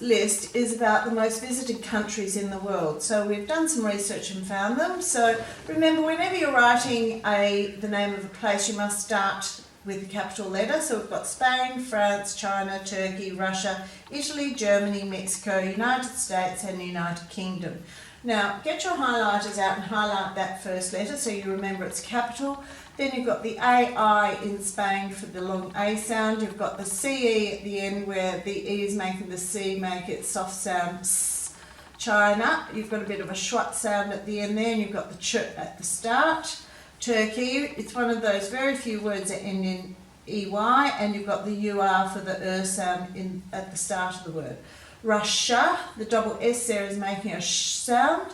list is about the most visited countries in the world. So we've done some research and found them. So remember, whenever you're writing the name of a place, you must start with the capital letter. So we've got Spain, France, China, Turkey, Russia, Italy, Germany, Mexico, United States and United Kingdom. Now get your highlighters out and highlight that first letter so you remember its capital. Then you've got the AI in Spain for the long A sound. You've got the CE at the end where the E is making the C make its soft sound S. China, you've got a bit of a schwat sound at the end there, and you've got the ch at the start. Turkey, it's one of those very few words that end in EY, and you've got the UR for the sound at the start of the word. Russia, the double S there is making a sh sound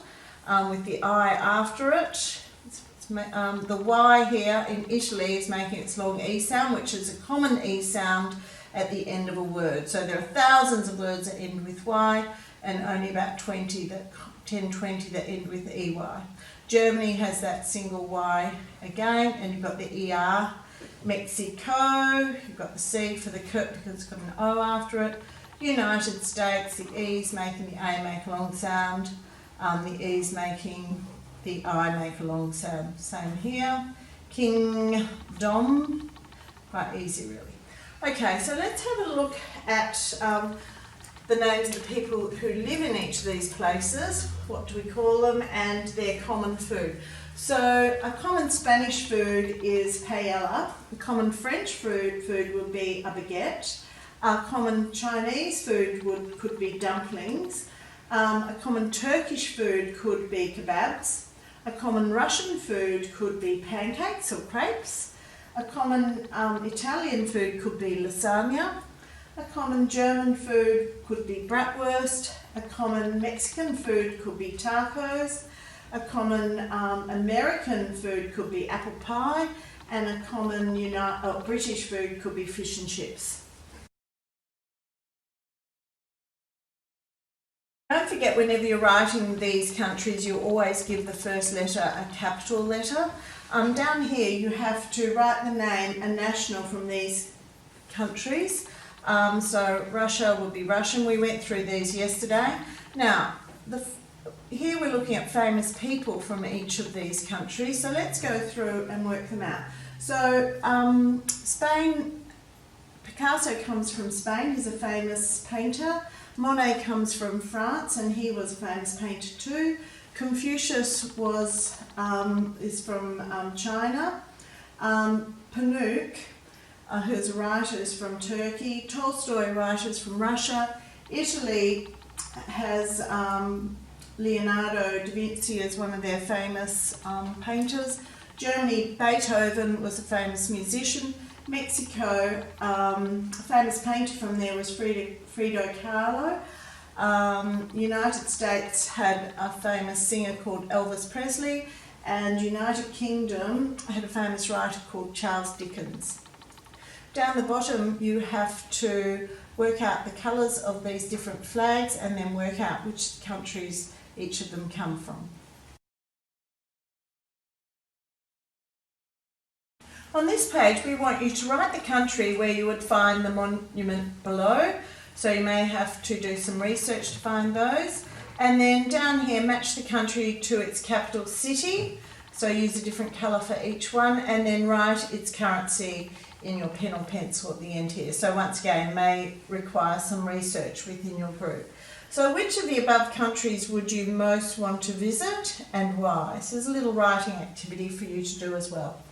with the I after it. The Y here in Italy is making its long E sound, which is a common E sound at the end of a word. So there are thousands of words that end with Y and only about 10, 20 that end with EY. Germany has that single Y again, and you've got the ER. Mexico, you've got the C for the K because it's got an O after it. United States, the E's making the A make a long sound, the E's making the I make a long sound. Same here. Kingdom, quite easy really. Okay, so let's have a look at the names of the people who live in each of these places. What do we call them? And their common food. So a common Spanish food is paella. A common French food would be a baguette. A common Chinese food could be dumplings. A common Turkish food could be kebabs. A common Russian food could be pancakes or crepes. A common Italian food could be lasagna. A common German food could be bratwurst. A common Mexican food could be tacos. A common American food could be apple pie. And a common British food could be fish and chips. Don't forget, whenever you're writing these countries, you always give the first letter a capital letter. Down here you have to write the name and national from these countries. So Russia would be Russian. We went through these yesterday. Now, here we're looking at famous people from each of these countries. So let's go through and work them out. So Spain, Picasso comes from Spain. He's a famous painter. Monet comes from France, and he was a famous painter too. Confucius is from China. Panouk, who's a writer, is from Turkey. Tolstoy, writers from Russia. Italy has Leonardo da Vinci as one of their famous painters. Germany, Beethoven was a famous musician. Mexico, a famous painter from there was Frida Kahlo. United States had a famous singer called Elvis Presley, and United Kingdom had a famous writer called Charles Dickens. Down the bottom you have to work out the colours of these different flags and then work out which countries each of them come from. On this page we want you to write the country where you would find the monument below, so you may have to do some research to find those. And then down here match the country to its capital city, so use a different colour for each one, and then write its currency in your pen or pencil at the end here. So once again, may require some research within your group. So which of the above countries would you most want to visit and why? So there's a little writing activity for you to do as well.